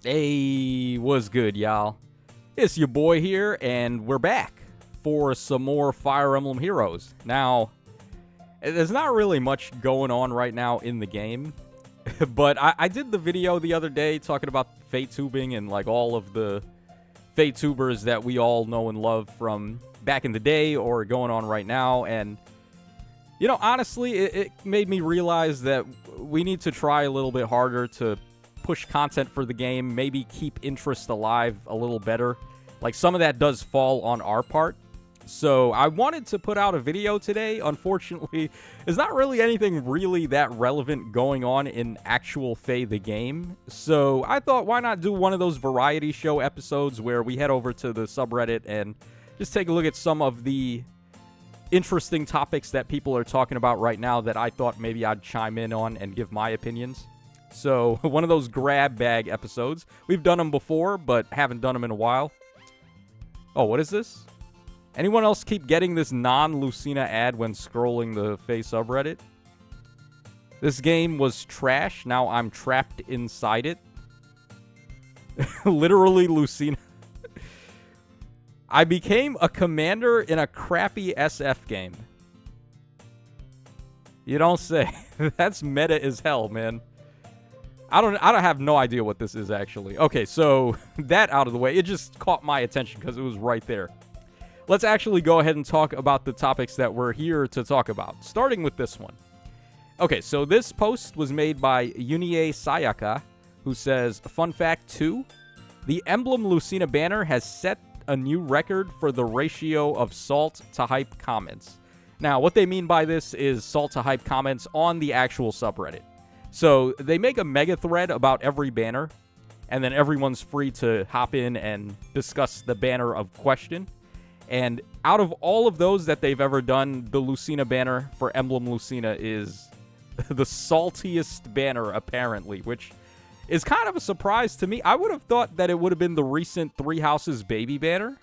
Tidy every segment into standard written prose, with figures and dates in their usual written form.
Hey, what's good, y'all? It's your boy here, and we're back for some more Fire Emblem Heroes. Now, there's not really much going on right now in the game, but I did the video the other day talking about Fate tubing and like all of the Fate tubers that we all know and love from back in the day or going on right now, and honestly, it made me realize that we need to try a little bit harder to push content for the game, maybe keep interest alive a little better. Like, some of that does fall on our part. So I wanted to put out a video today. Unfortunately, there's not really anything really that relevant going on in actual Fae the game. So I thought, why not do one of those variety show episodes where we head over to the subreddit and just take a look at some of the interesting topics that people are talking about right now that I thought maybe I'd chime in on and give my opinions. So, one of those grab bag episodes. We've done them before, but haven't done them in a while. Oh, what is this? Anyone else keep getting this non-Lucina ad when scrolling the Fae subreddit? This game was trash. Now I'm trapped inside it. Literally, Lucina. I became a commander in a crappy SF game. You don't say. That's meta as hell, man. I don't have no idea what this is, actually. Okay, so that out of the way, it just caught my attention because it was right there. Let's actually go ahead and talk about the topics that we're here to talk about, starting with this one. Okay, so this post was made by Yunie Sayaka, who says, fun fact 2, the Emblem Lucina banner has set a new record for the ratio of salt to hype comments. Now, what they mean by this is salt to hype comments on the actual subreddit. So they make a mega thread about every banner, and then everyone's free to hop in and discuss the banner of question. And out of all of those that they've ever done, the Lucina banner for Emblem Lucina is the saltiest banner, apparently, which is kind of a surprise to me. I would have thought that it would have been the recent Three Houses baby banner.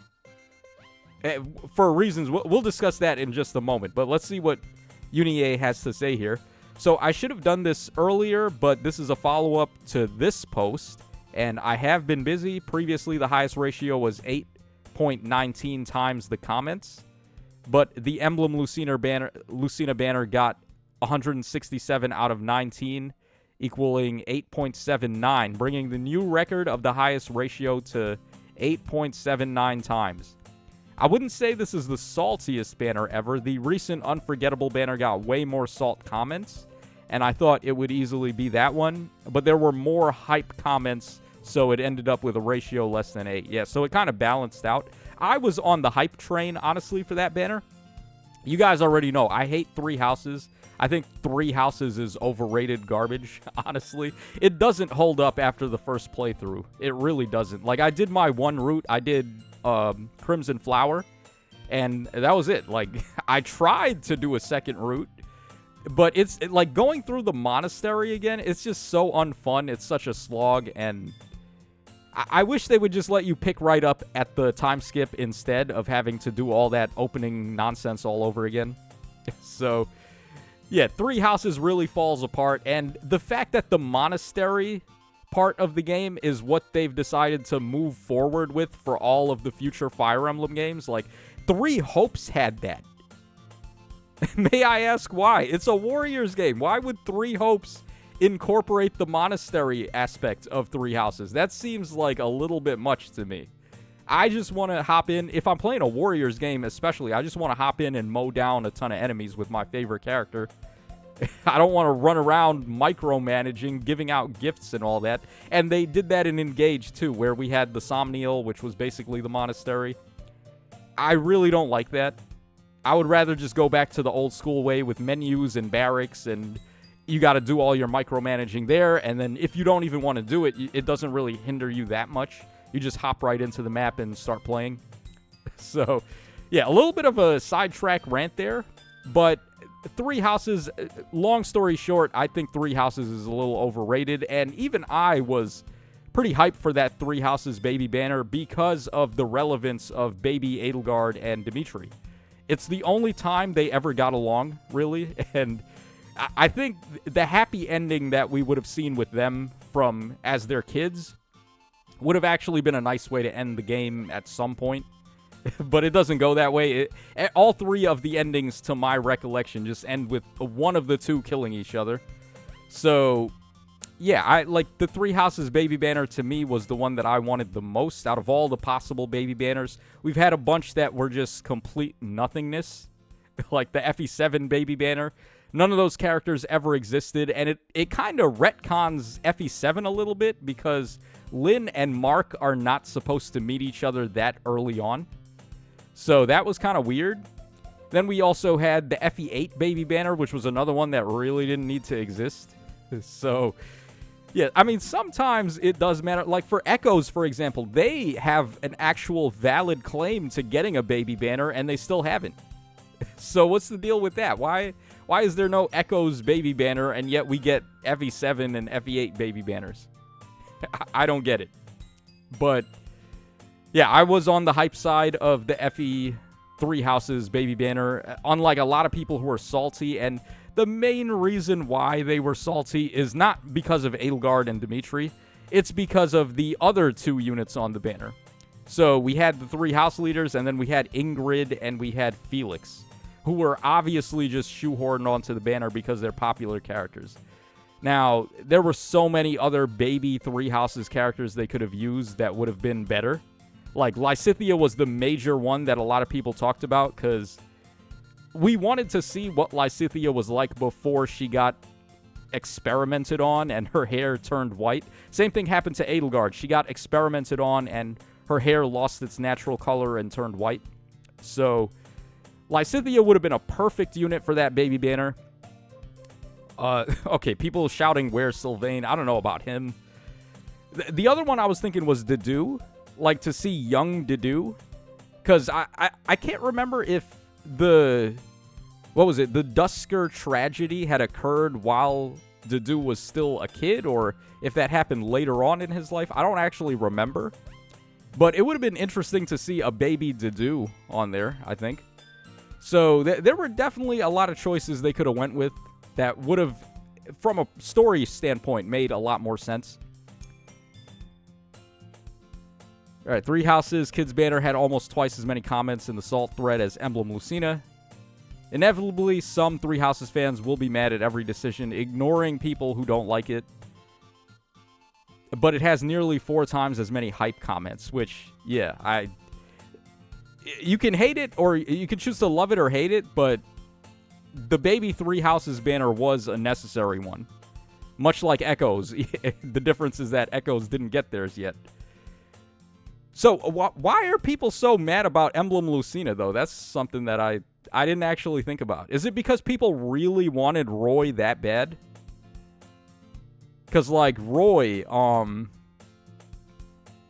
For reasons, we'll discuss that in just a moment, but let's see what Unie has to say here. So I should have done this earlier, but this is a follow-up to this post, and I have been busy. Previously, the highest ratio was 8.19 times the comments, but the Emblem Lucina banner got 167 out of 19, equaling 8.79, bringing the new record of the highest ratio to 8.79 times. I wouldn't say this is the saltiest banner ever. The recent Unforgettable banner got way more salt comments, and I thought it would easily be that one, but there were more hype comments, so it ended up with a ratio less than 8. Yeah, so it kind of balanced out. I was on the hype train, honestly, for that banner. You guys already know, I hate Three Houses. I think Three Houses is overrated garbage, honestly. It doesn't hold up after the first playthrough. It really doesn't. Like, I did my one route. I did Crimson Flower, and that was it. Like, I tried to do a second route, but it's like going through the monastery again. It's just so unfun. It's such a slog, and I wish they would just let you pick right up at the time skip instead of having to do all that opening nonsense all over again. So, yeah, Three Houses really falls apart, and the fact that the monastery part of the game is what they've decided to move forward with for all of the future Fire Emblem games. Like, Three Hopes had that. May I ask why? It's a Warriors game. Why would Three Hopes incorporate the monastery aspect of Three Houses? That seems like a little bit much to me. I just want to hop in. If I'm playing a Warriors game especially, I just want to hop in and mow down a ton of enemies with my favorite character. I don't want to run around micromanaging, giving out gifts and all that. And they did that in Engage, too, where we had the Somniel, which was basically the monastery. I really don't like that. I would rather just go back to the old school way with menus and barracks, and you got to do all your micromanaging there. And then if you don't even want to do it, it doesn't really hinder you that much. You just hop right into the map and start playing. So, yeah, a little bit of a sidetrack rant there, but Three Houses, long story short, I think Three Houses is a little overrated, and even I was pretty hyped for that Three Houses baby banner because of the relevance of baby Edelgard and Dimitri. It's the only time they ever got along, really, and I think the happy ending that we would have seen with them from as their kids Would have actually been a nice way to end the game at some point. But it doesn't go that way. All three of the endings, to my recollection, just end with one of the two killing each other. So, yeah, I like the Three Houses baby banner. To me, was the one that I wanted the most out of all the possible baby banners. We've had a bunch that were just complete nothingness, like the FE7 baby banner. None of those characters ever existed, and it kind of retcons FE7 a little bit, because Lynn and Mark are not supposed to meet each other that early on. So that was kind of weird. Then we also had the FE8 baby banner, which was another one that really didn't need to exist. So, yeah, I mean, sometimes it does matter. Like for Echoes, for example, they have an actual valid claim to getting a baby banner, and they still haven't. So what's the deal with that? Why is there no Echoes baby banner, and yet we get FE7 and FE8 baby banners? I don't get it. But yeah, I was on the hype side of the FE Three Houses baby banner, unlike a lot of people who are salty. And the main reason why they were salty is not because of Edelgard and Dimitri. It's because of the other two units on the banner. So we had the three house leaders, and then we had Ingrid, and we had Felix, who were obviously just shoehorned onto the banner because they're popular characters. Now, there were so many other baby Three Houses characters they could have used that would have been better. Like, Lysithea was the major one that a lot of people talked about, because we wanted to see what Lysithea was like before she got experimented on and her hair turned white. Same thing happened to Edelgard. She got experimented on and her hair lost its natural color and turned white. So, Lysithea would have been a perfect unit for that baby banner. Okay, people shouting, "Where's Sylvain?" I don't know about him. The other one I was thinking was Dedue. Like, to see young Dedue. Because I can't remember if the Dusker tragedy had occurred while Dedue was still a kid, or if that happened later on in his life. I don't actually remember. But it would have been interesting to see a baby Dedue on there, I think. So there were definitely a lot of choices they could have went with that would have, from a story standpoint, made a lot more sense. All right, Three Houses Kids Banner had almost twice as many comments in the Salt thread as Emblem Lucina. Inevitably, some Three Houses fans will be mad at every decision, ignoring people who don't like it. But it has nearly 4 times as many hype comments, which, yeah, you can hate it, or you can choose to love it or hate it, but the baby Three Houses banner was a necessary one. Much like Echoes. The difference is that Echoes didn't get theirs yet. So, why are people so mad about Emblem Lucina, though? That's something that I didn't actually think about. Is it because people really wanted Roy that bad? Because, like, Roy,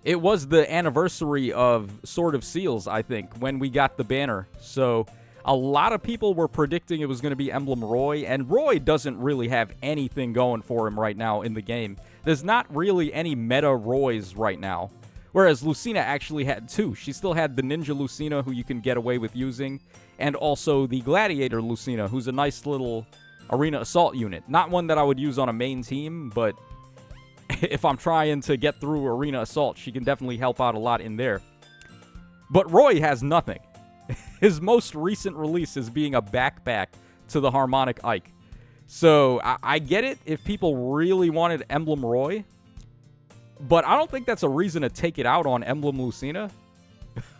it was the anniversary of Sword of Seals, I think, when we got the banner. So, a lot of people were predicting it was going to be Emblem Roy, and Roy doesn't really have anything going for him right now in the game. There's not really any meta Roys right now. Whereas Lucina actually had 2. She still had the Ninja Lucina, who you can get away with using, and also the Gladiator Lucina, who's a nice little Arena Assault unit. Not one that I would use on a main team, but if I'm trying to get through Arena Assault, she can definitely help out a lot in there. But Roy has nothing. His most recent release is being a backpack to the Harmonic Ike. So, I get it if people really wanted Emblem Roy, but I don't think that's a reason to take it out on Emblem Lucina.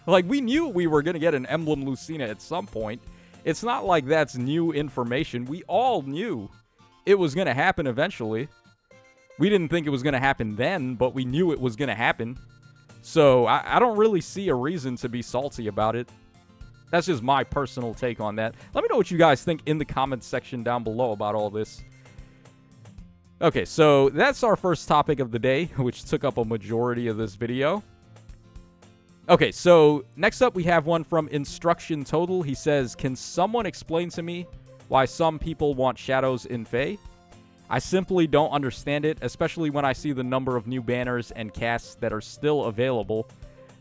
Like, we knew we were going to get an Emblem Lucina at some point. It's not like that's new information. We all knew it was going to happen eventually. We didn't think it was going to happen then, but we knew it was going to happen. So, I don't really see a reason to be salty about it. That's just my personal take on that. Let me know what you guys think in the comments section down below about all this. Okay, so that's our first topic of the day, which took up a majority of this video. Okay, so next up we have one from Instruction Total. He says, "Can someone explain to me why some people want shadows in Fae? I simply don't understand it, especially when I see the number of new banners and casts that are still available.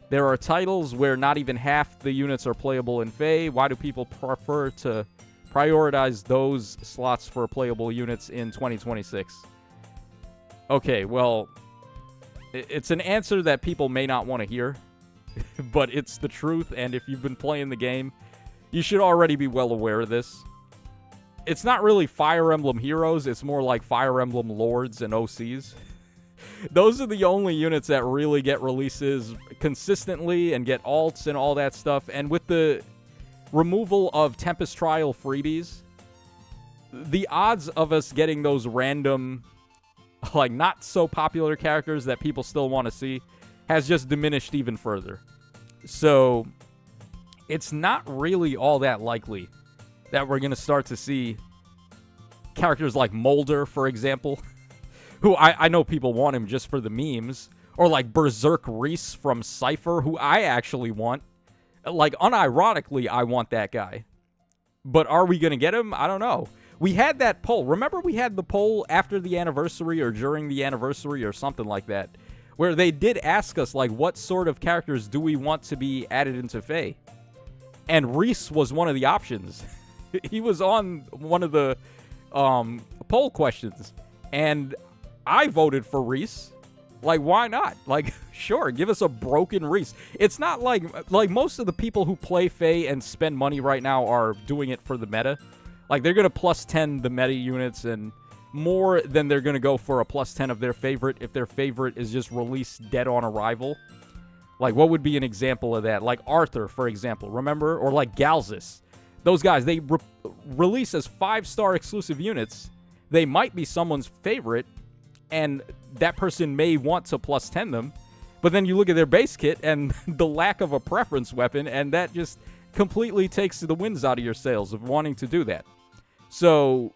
There are titles where not even half the units are playable in Fae. Why do people prefer to prioritize those slots for playable units in 2026? Okay, well, It's an answer that people may not want to hear, but it's the truth, and if you've been playing the game, you should already be well aware of this. It's not really Fire Emblem Heroes, it's more like Fire Emblem Lords and OCs. Those are the only units that really get releases consistently and get alts and all that stuff, and with the removal of Tempest Trial freebies, the odds of us getting those random, like, not so popular characters that people still want to see has just diminished even further. So it's not really all that likely that we're going to start to see characters like Molder, for example, who I know people want him just for the memes, or like Berserk Reese from Cypher, who I actually want. Like, unironically, I want that guy. But are we going to get him? I don't know. We had that poll. Remember we had the poll after the anniversary or during the anniversary or something like that, where they did ask us, like, what sort of characters do we want to be added into Fae? And Reese was one of the options. He was on one of the poll questions. And I voted for Reese. Like, why not? Like, sure, give us a broken Reese. It's not like most of the people who play Fae and spend money right now are doing it for the meta. Like, they're going to plus 10 the meta units and more than they're going to go for a plus 10 of their favorite if their favorite is just released dead on arrival. Like, what would be an example of that? Like Arthur, for example, remember? Or like Galzus. Those guys, they release as 5-star exclusive units. They might be someone's favorite, and that person may want to plus 10 them. But then you look at their base kit and the lack of a preference weapon, and that just completely takes the winds out of your sails of wanting to do that. So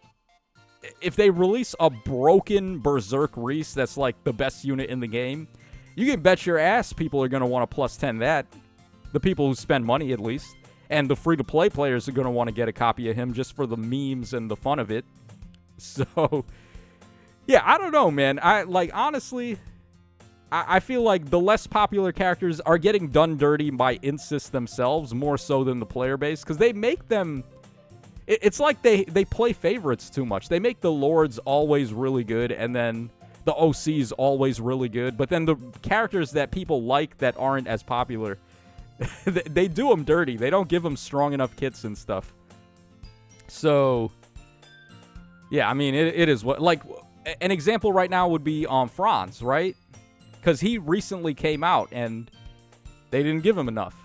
if they release a broken Berserk Reese that's like the best unit in the game, you can bet your ass people are going to want to plus 10 that. The people who spend money, at least. And the free-to-play players are going to want to get a copy of him just for the memes and the fun of it. So, yeah, I don't know, man. Honestly, I feel like the less popular characters are getting done dirty by Insys themselves more so than the player base, because they make them... It's like they play favorites too much. They make the Lords always really good, and then the OCs always really good. But then the characters that people like that aren't as popular, they do them dirty. They don't give them strong enough kits and stuff. So, yeah, I mean, it is what... Like, an example right now would be Franz, right? Because he recently came out, and they didn't give him enough.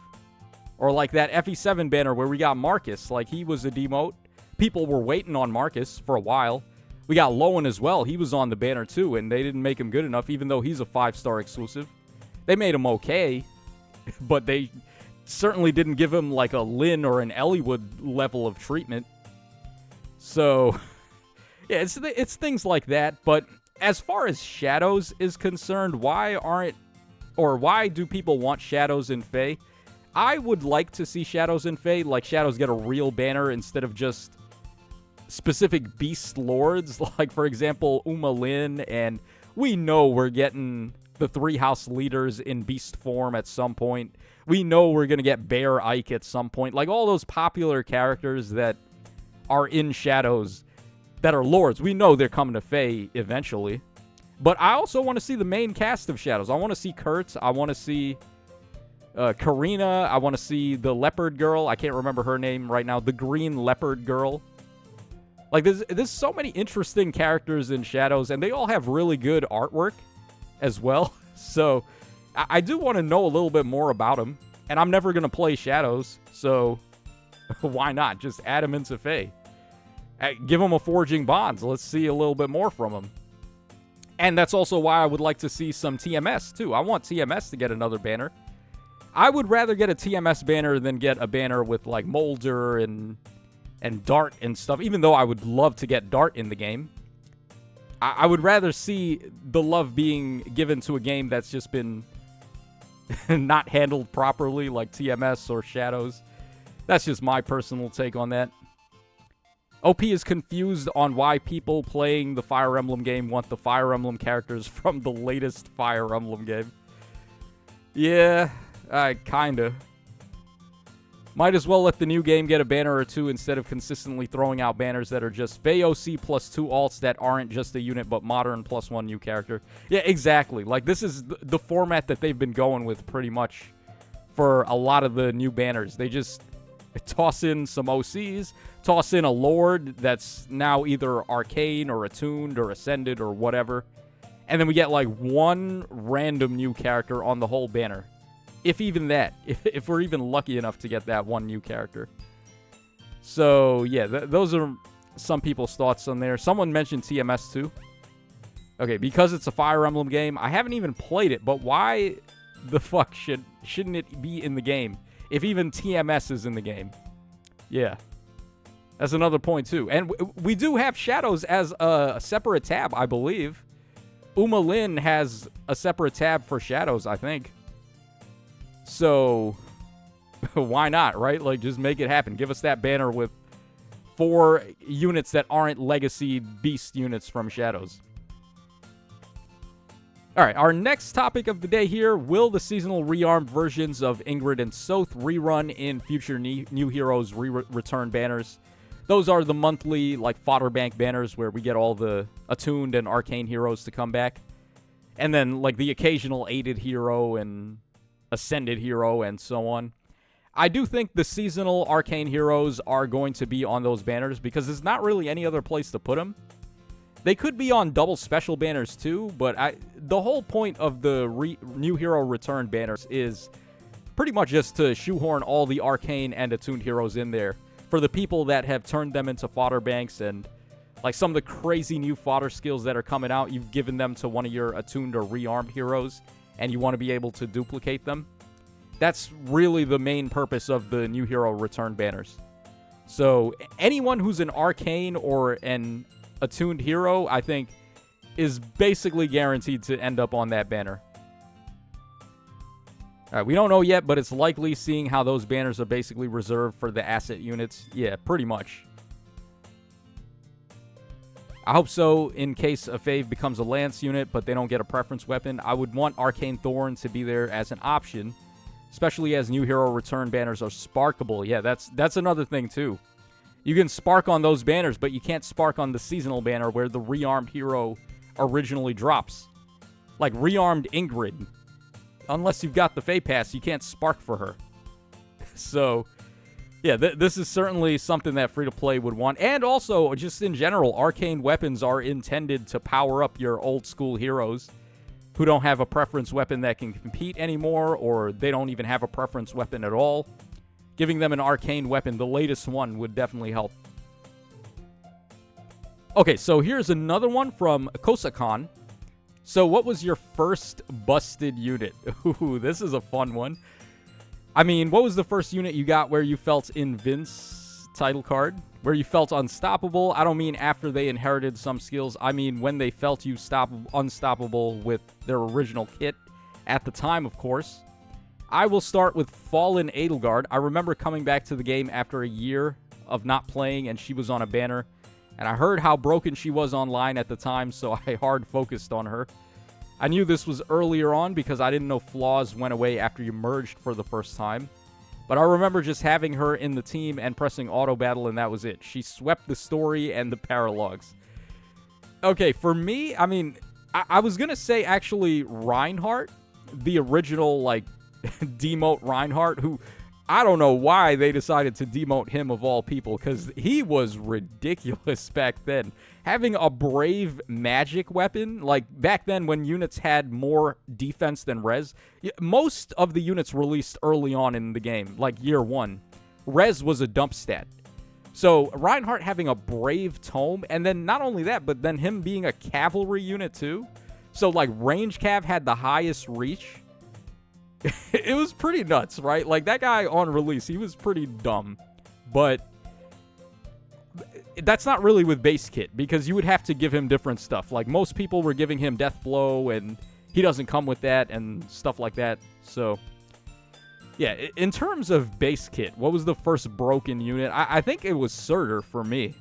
Or like that FE7 banner where we got Marcus. Like, he was a demote. People were waiting on Marcus for a while. We got Lowen as well. He was on the banner too, and they didn't make him good enough, even though he's a 5-star exclusive. They made him okay, but they certainly didn't give him like a Lynn or an Elliewood level of treatment. So, yeah, it's things like that. But as far as Shadows is concerned, why do people want Shadows in Fae? I would like to see Shadows in Fae, like Shadows get a real banner instead of just specific Beast Lords, like, for example, Uma Lin, and we know we're getting the 3 house leaders in Beast form at some point. We know we're going to get Bear Ike at some point. Like, all those popular characters that are in Shadows that are Lords, we know they're coming to Fae eventually. But I also want to see the main cast of Shadows. I want to see Kurt. I want to see... Karina, I want to see the leopard girl. I can't remember her name right now. The green leopard girl. Like, there's so many interesting characters in Shadows, and they all have really good artwork as well. So, I do want to know a little bit more about them. And I'm never going to play Shadows, so why not? Just add them into Fae. Give them a Forging Bonds. Let's see a little bit more from them. And that's also why I would like to see some TMS, too. I want TMS to get another banner. I would rather get a TMS banner than get a banner with, like, Molder and Dart and stuff, even though I would love to get Dart in the game. I would rather see the love being given to a game that's just been not handled properly, like TMS or Shadows. That's just my personal take on that. OP is confused on why people playing the Fire Emblem game want the Fire Emblem characters from the latest Fire Emblem game. Yeah... kinda. Might as well let the new game get a banner or two instead of consistently throwing out banners that are just VOC plus 2 alts that aren't just a unit but modern plus 1 new character. Yeah, exactly. Like, this is the format that they've been going with pretty much for a lot of the new banners. They just toss in some OCs, toss in a Lord that's now either arcane or attuned or ascended or whatever, and then we get like one random new character on the whole banner. If even that. If we're even lucky enough to get that one new character. So, yeah, those are some people's thoughts on there. Someone mentioned TMS too. Okay, because it's a Fire Emblem game, I haven't even played it, but why the fuck shouldn't it be in the game if even TMS is in the game? Yeah. That's another point too. And we do have Shadows as a separate tab, I believe. Uma Lin has a separate tab for Shadows, I think. So, why not, right? Like, just make it happen. Give us that banner with 4 units that aren't legacy beast units from Shadows. All right, our next topic of the day here, will the seasonal rearmed versions of Ingrid and Soth rerun in future New Heroes return banners? Those are the monthly, like, fodder bank banners where we get all the attuned and arcane heroes to come back. And then, like, the occasional aided hero and ascended hero and so on. I do think the seasonal arcane heroes are going to be on those banners because there's not really any other place to put them. They could be on double special banners too, but the whole point of the new hero return banners is pretty much just to shoehorn all the arcane and attuned heroes in there for the people that have turned them into fodder banks, and like some of the crazy new fodder skills that are coming out, you've given them to one of your attuned or rearmed heroes and you want to be able to duplicate them. That's really the main purpose of the new hero return banners. So anyone who's an arcane or an attuned hero, I think, is basically guaranteed to end up on that banner. All right, we don't know yet, but it's likely, seeing how those banners are basically reserved for the asset units. Yeah, pretty much. I hope so, in case a Fave becomes a Lance unit, but they don't get a preference weapon. I would want Arcane Thorn to be there as an option, especially as new hero return banners are sparkable. Yeah, that's another thing, too. You can spark on those banners, but you can't spark on the seasonal banner where the rearmed hero originally drops. Like rearmed Ingrid. Unless you've got the Fey Pass, you can't spark for her. So, yeah, this is certainly something that free-to-play would want. And also, just in general, arcane weapons are intended to power up your old-school heroes who don't have a preference weapon that can compete anymore, or they don't even have a preference weapon at all. Giving them an arcane weapon, the latest one, would definitely help. Okay, so here's another one from Kosakan. So what was your first busted unit? Ooh, this is a fun one. I mean, what was the first unit you got where you felt Vince title card? Where you felt unstoppable? I don't mean after they inherited some skills. I mean when they felt you unstoppable with their original kit. At the time, of course. I will start with Fallen Edelgard. I remember coming back to the game after a year of not playing, and she was on a banner. And I heard how broken she was online at the time, so I hard focused on her. I knew this was earlier on because I didn't know flaws went away after you merged for the first time. But I remember just having her in the team and pressing auto battle, and that was it. She swept the story and the paralogs. Okay, for me, I mean, I was going to say actually Reinhardt, the original, like, demote Reinhardt, who I don't know why they decided to demote him of all people, because he was ridiculous back then. Having a brave magic weapon, like back then when units had more defense than res, most of the units released early on in the game, like year one, res was a dump stat. So Reinhardt having a brave tome, and then not only that, but then him being a cavalry unit too. So like range cav had the highest reach. It was pretty nuts, right? Like, that guy on release, he was pretty dumb. But that's not really with base kit, because you would have to give him different stuff. Like, most people were giving him Death Blow, and he doesn't come with that, and stuff like that. So, yeah, in terms of base kit, what was the first broken unit? I think it was Surtur for me.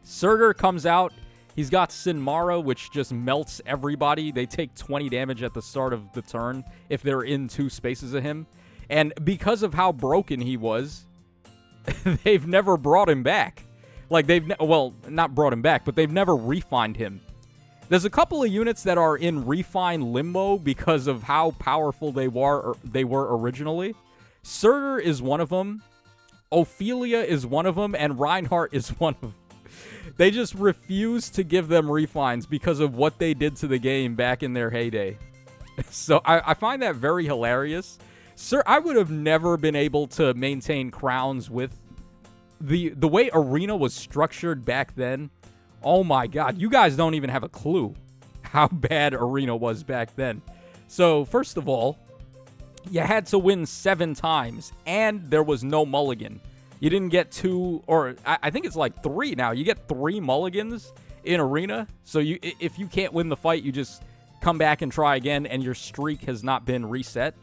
Surtur comes out. He's got Sinmara, which just melts everybody. They take 20 damage at the start of the turn if they're in 2 spaces of him. And because of how broken he was, they've never brought him back. Like, well, not brought him back, but they've never refined him. There's a couple of units that are in refine limbo because of how powerful they were originally. Surtur is one of them. Ophelia is one of them, and Reinhardt is one of them. They just refuse to give them refines because of what they did to the game back in their heyday. So I find that very hilarious. Sir, I would have never been able to maintain crowns with the way Arena was structured back then. Oh my god, you guys don't even have a clue how bad Arena was back then. So, first of all, you had to win 7 times, and there was no mulligan. You didn't get 2, or I think it's like 3 now. You get 3 mulligans in Arena. So if you can't win the fight, you just come back and try again, and your streak has not been reset.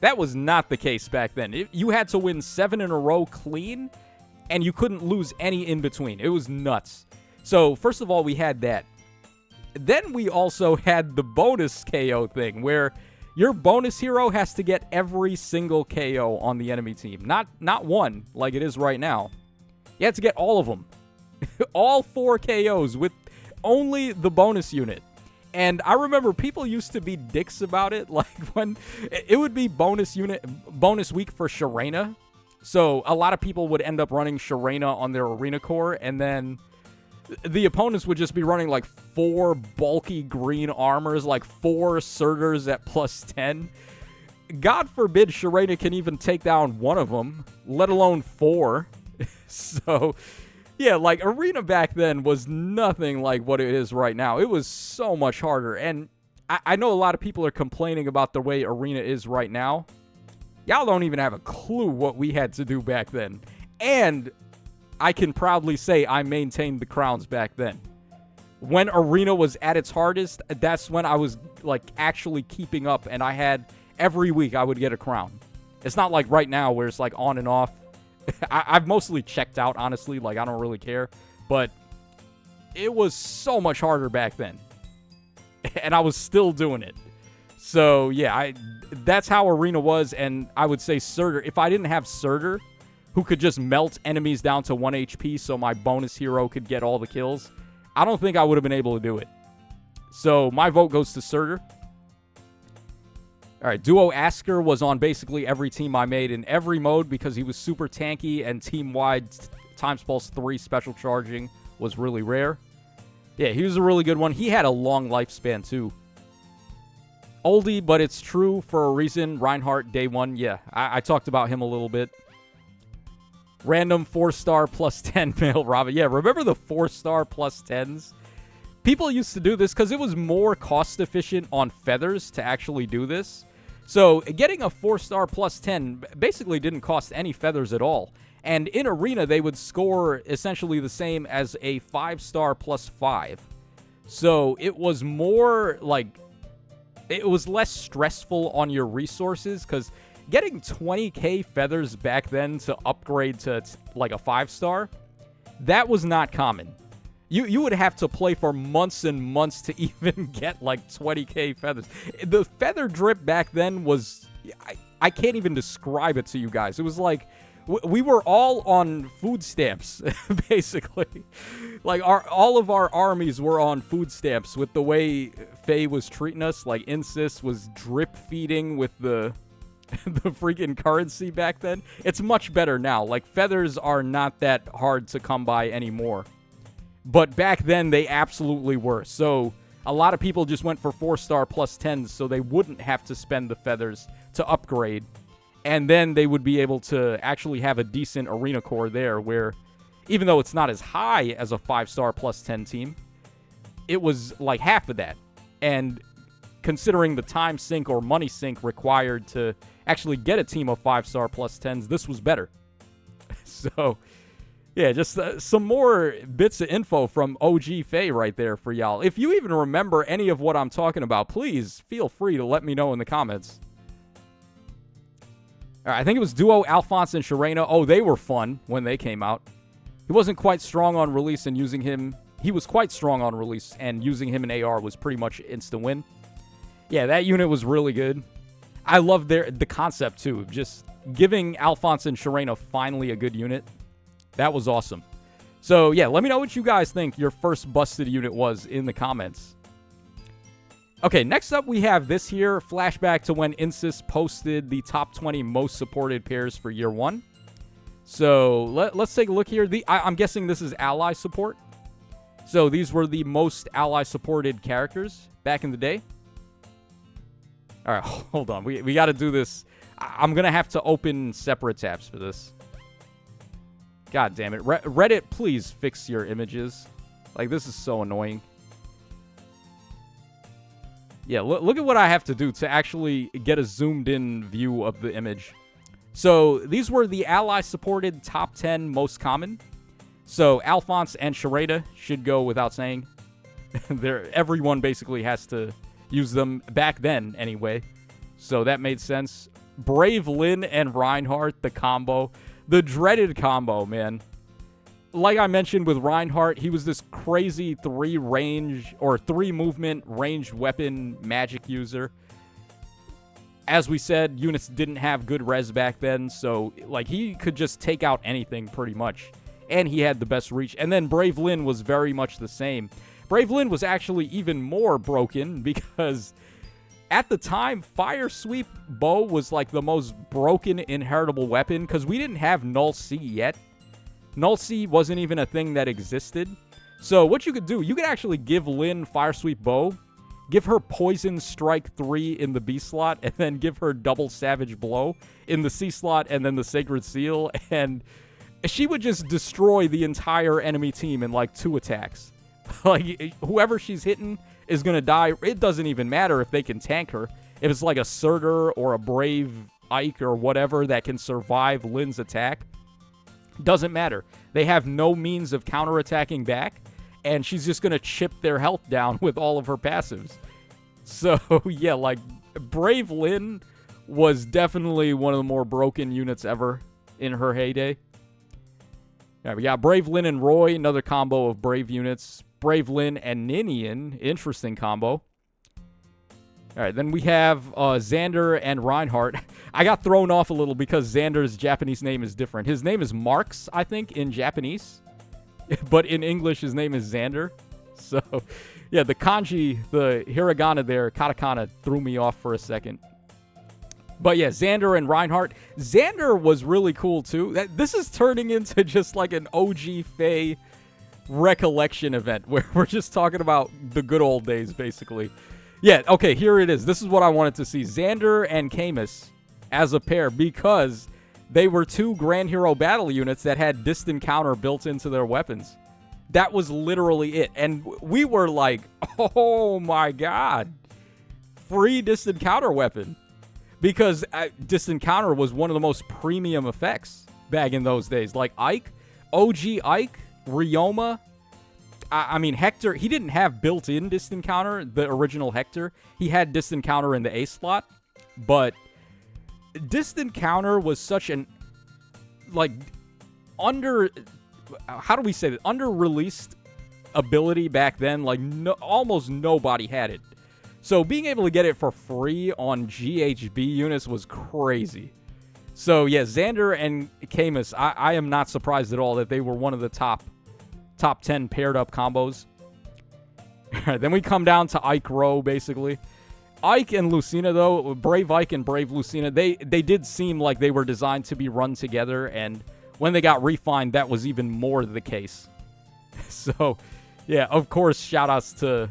That was not the case back then. You had to win 7 in a row clean, and you couldn't lose any in between. It was nuts. So, first of all, we had that. Then we also had the bonus KO thing, where your bonus hero has to get every single KO on the enemy team. Not one, like it is right now. You have to get all of them. All 4 KOs with only the bonus unit. And I remember people used to be dicks about it, like when it would be bonus week for Sharena. So a lot of people would end up running Sharena on their arena core, and then the opponents would just be running like 4 bulky green armors, like 4 Surturs at +10. God forbid Sharena can even take down one of them, let alone 4. So, yeah, like Arena back then was nothing like what it is right now. It was so much harder. And I know a lot of people are complaining about the way Arena is right now. Y'all don't even have a clue what we had to do back then. And I can proudly say I maintained the crowns back then. When Arena was at its hardest, that's when I was like actually keeping up, and I had every week I would get a crown. It's not like right now where it's like on and off. I've mostly checked out, honestly, like I don't really care, but it was so much harder back then, and I was still doing it. So yeah, that's how Arena was, and I would say Surtur. If I didn't have Surtur, who could just melt enemies down to 1 HP so my bonus hero could get all the kills, I don't think I would have been able to do it. So my vote goes to Surtur. All right, Duo Asker was on basically every team I made in every mode because he was super tanky, and team-wide Times Pulse 3 special charging was really rare. Yeah, he was a really good one. He had a long lifespan too. Oldie, but it's true for a reason. Reinhardt, day 1. Yeah, I talked about him a little bit. Random 4-star +10 male Robin. Yeah, remember the 4-star +10s? People used to do this because it was more cost-efficient on feathers to actually do this. So getting a 4-star +10 basically didn't cost any feathers at all. And in Arena, they would score essentially the same as a 5-star +5. So it was more like... it was less stressful on your resources because getting 20k feathers back then to upgrade to like a 5-star, that was not common. You would have to play for months and months to even get like 20k feathers. The feather drip back then was... I can't even describe it to you guys. It was like... we were all on food stamps, basically. Like, all of our armies were on food stamps with the way Faye was treating us. Like, Insys was drip feeding with the freaking currency back then. It's much better now. Like, feathers are not that hard to come by anymore. But back then, they absolutely were. So, a lot of people just went for 4-star +10s so they wouldn't have to spend the feathers to upgrade. And then they would be able to actually have a decent arena core there where, even though it's not as high as a 5-star +10 team, it was like half of that. And considering the time sink or money sink required to actually get a team of 5-star +10s, this was better. So, yeah, just some more bits of info from OG Faye right there for y'all. If you even remember any of what I'm talking about, please feel free to let me know in the comments. All right, I think it was Duo, Alphonse, and Sharena. Oh, they were fun when they came out. He wasn't quite strong on release, and using him... he was quite strong on release, and using him in AR was pretty much instant win. Yeah, that unit was really good. I love the concept, too, of just giving Alphonse and Sharena finally a good unit. That was awesome. So, yeah, let me know what you guys think your first busted unit was in the comments. Okay, next up we have this here, flashback to when Insys posted the top 20 most supported pairs for year 1. So, let's take a look here. I'm guessing this is ally support. So, these were the most ally-supported characters back in the day. All right, hold on. We got to do this. I'm going to have to open separate tabs for this. God damn it. Reddit, please fix your images. Like, this is so annoying. Yeah, look at what I have to do to actually get a zoomed-in view of the image. So, these were the ally-supported top 10 most common. So, Alphonse and Sharena should go without saying. Everyone basically has to use them back then, anyway. So, that made sense. Brave Lyn and Reinhardt, the combo. The dreaded combo, man. Like I mentioned with Reinhardt, he was this crazy 3 movement ranged weapon magic user. As we said, units didn't have good res back then, so like he could just take out anything pretty much. And he had the best reach. And then Brave Lyn was very much the same. Brave Lyn was actually even more broken because at the time, Fire Sweep Bow was like the most broken inheritable weapon because we didn't have Null C yet. Null C wasn't even a thing that existed. So what you could do, you could actually give Lyn Fire Sweep Bow, give her Poison Strike 3 in the B slot, and then give her Double Savage Blow in the C slot, and then the Sacred Seal, and she would just destroy the entire enemy team in like 2 attacks. Like, whoever she's hitting is going to die. It doesn't even matter if they can tank her. If it's like a Surtur or a Brave Ike or whatever that can survive Lyn's attack, doesn't matter. They have no means of counterattacking back, and she's just going to chip their health down with all of her passives. So, yeah, like, Brave Lyn was definitely one of the more broken units ever in her heyday. All right, we got Brave Lyn and Roy, another combo of Brave units. Brave Lyn and Ninian, interesting combo. All right, then we have Xander and Reinhardt. I got thrown off a little because Xander's Japanese name is different. His name is Marks, I think, in Japanese. But in English, his name is Xander. So, yeah, the kanji, the hiragana there, katakana, threw me off for a second. But yeah, Xander and Reinhardt. Xander was really cool, too. This is turning into just like an OG Faye recollection event where we're just talking about the good old days, basically. Yeah, okay, here it is. This is what I wanted to see. Xander and Camus as a pair because they were 2 Grand Hero battle units that had distant counter built into their weapons. That was literally it. And we were like, oh my god. Free distant counter weapon. Because distant counter was one of the most premium effects back in those days. Like Ike, OG Ike, Ryoma. I mean, Hector, he didn't have built-in distant counter, the original Hector. He had distant counter in the A slot. But distant counter was such an, like, how do we say that? Under-released ability back then. Like, almost nobody had it. So being able to get it for free on GHB units was crazy. So yeah, Xander and Camus, I am not surprised at all that they were one of the top 10 paired up combos. All right, then we come down to Ike Rowe, basically. Ike and Lucina, though, Brave Ike and Brave Lucina, they did seem like they were designed to be run together, and when they got refined, that was even more the case. So, yeah, of course, shout-outs to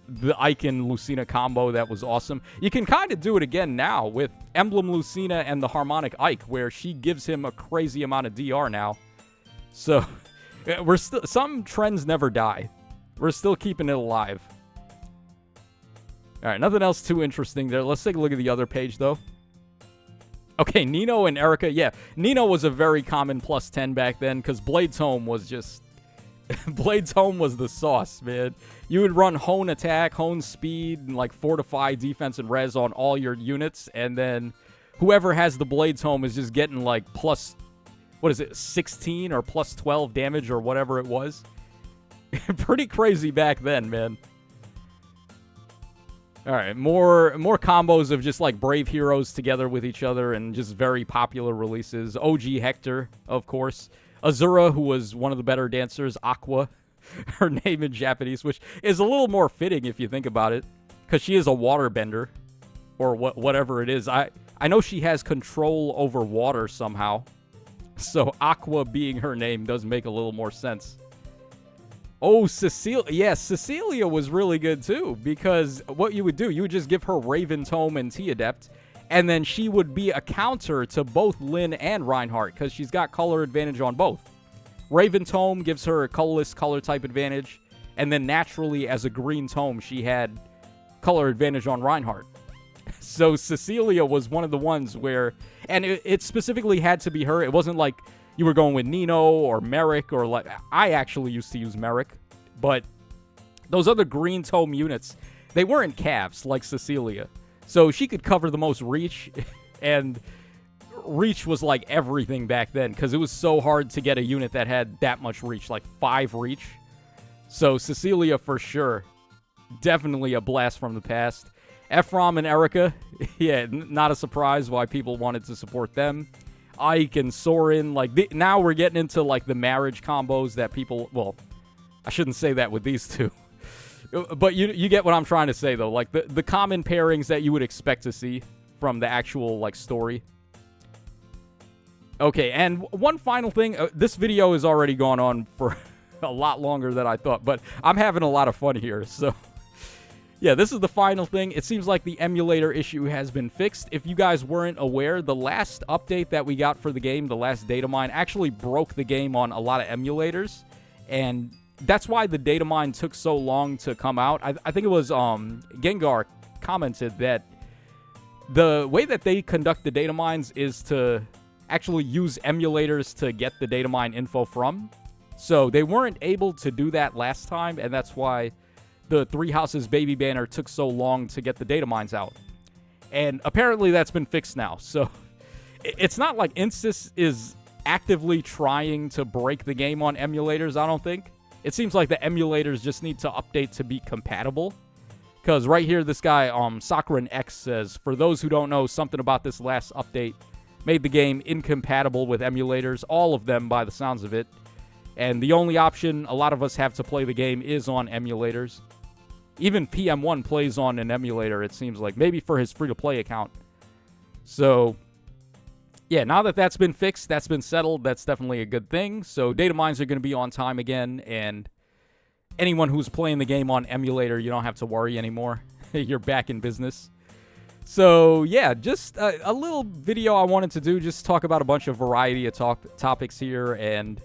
the Ike and Lucina combo. That was awesome. You can kind of do it again now with Emblem Lucina and the Harmonic Ike, where she gives him a crazy amount of DR now. So, we're still, some trends never die. We're still keeping it alive. All right, nothing else too interesting there. Let's take a look at the other page, though. Okay, Nino and Erica. Yeah, Nino was a very common plus 10 back then because Blade's Home was just... Blade's Home was the sauce, man. You would run Hone Attack, Hone Speed, and like Fortify, Defense, and Res on all your units, and then whoever has the Blade's Home is just getting like plus, what is it, 16 or plus 12 damage or whatever it was. Pretty crazy back then, man. All right, more combos of just like brave heroes together with each other and just very popular releases. OG Hector, of course. Azura, who was one of the better dancers. Aqua, her name in Japanese, which is a little more fitting if you think about it, because she is a waterbender, or whatever it is. I know she has control over water somehow, so Aqua being her name does make a little more sense. Oh, Cecilia. Yeah, Cecilia was really good, too, because what you would do, you would just give her Raven Tome and T-Adept, and then she would be a counter to both Lynn and Reinhardt, because she's got color advantage on both. Raven Tome gives her a colorless color type advantage, and then naturally, as a green tome, she had color advantage on Reinhardt. So Cecilia was one of the ones where, and it specifically had to be her. It wasn't like you were going with Nino or Merrick, or like, I actually used to use Merrick, but those other green tome units, they weren't calves like Cecilia. So she could cover the most reach, and reach was like everything back then, because it was so hard to get a unit that had that much reach, like 5 reach. So Cecilia for sure, definitely a blast from the past. Ephraim and Erica, yeah, not a surprise why people wanted to support them. Ike and Soren, like, now we're getting into, like, the marriage combos that people, well, I shouldn't say that with these two. But you get what I'm trying to say, though. Like, the common pairings that you would expect to see from the actual, like, story. Okay, and one final thing. This video has already gone on for a lot longer than I thought, but I'm having a lot of fun here, so... Yeah, this is the final thing. It seems like the emulator issue has been fixed. If you guys weren't aware, the last update that we got for the game, the last data mine, actually broke the game on a lot of emulators. And that's why the data mine took so long to come out. I think it was Gengar commented that the way that they conduct the data mines is to actually use emulators to get the data mine info from. So they weren't able to do that last time, and that's why the Three Houses baby banner took so long to get the data mines out. And apparently that's been fixed now. So it's not like Insys is actively trying to break the game on emulators, I don't think. It seems like the emulators just need to update to be compatible. Because right here, this guy, Sakura X says, for those who don't know, something about this last update made the game incompatible with emulators. All of them, by the sounds of it. And the only option a lot of us have to play the game is on emulators. Even PM1 plays on an emulator, it seems like. Maybe for his free-to-play account. So, yeah, now that that's been fixed, that's been settled, that's definitely a good thing. So, data mines are going to be on time again, and anyone who's playing the game on emulator, you don't have to worry anymore. You're back in business. So, yeah, just a little video I wanted to do, just talk about a bunch of variety of topics here, and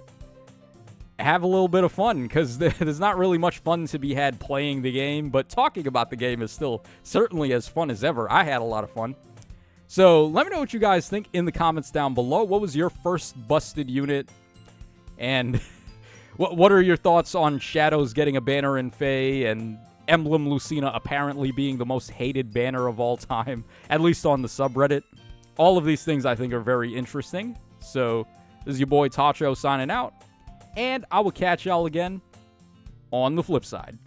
have a little bit of fun, because there's not really much fun to be had playing the game, but talking about the game is still certainly as fun as ever. I had a lot of fun. So let me know what you guys think in the comments down below. What was your first busted unit? And what are your thoughts on Shadows getting a banner in Fae, and Emblem Lucina apparently being the most hated banner of all time, at least on the subreddit? All of these things I think are very interesting. So this is your boy Tacho signing out. And I will catch y'all again on the flip side.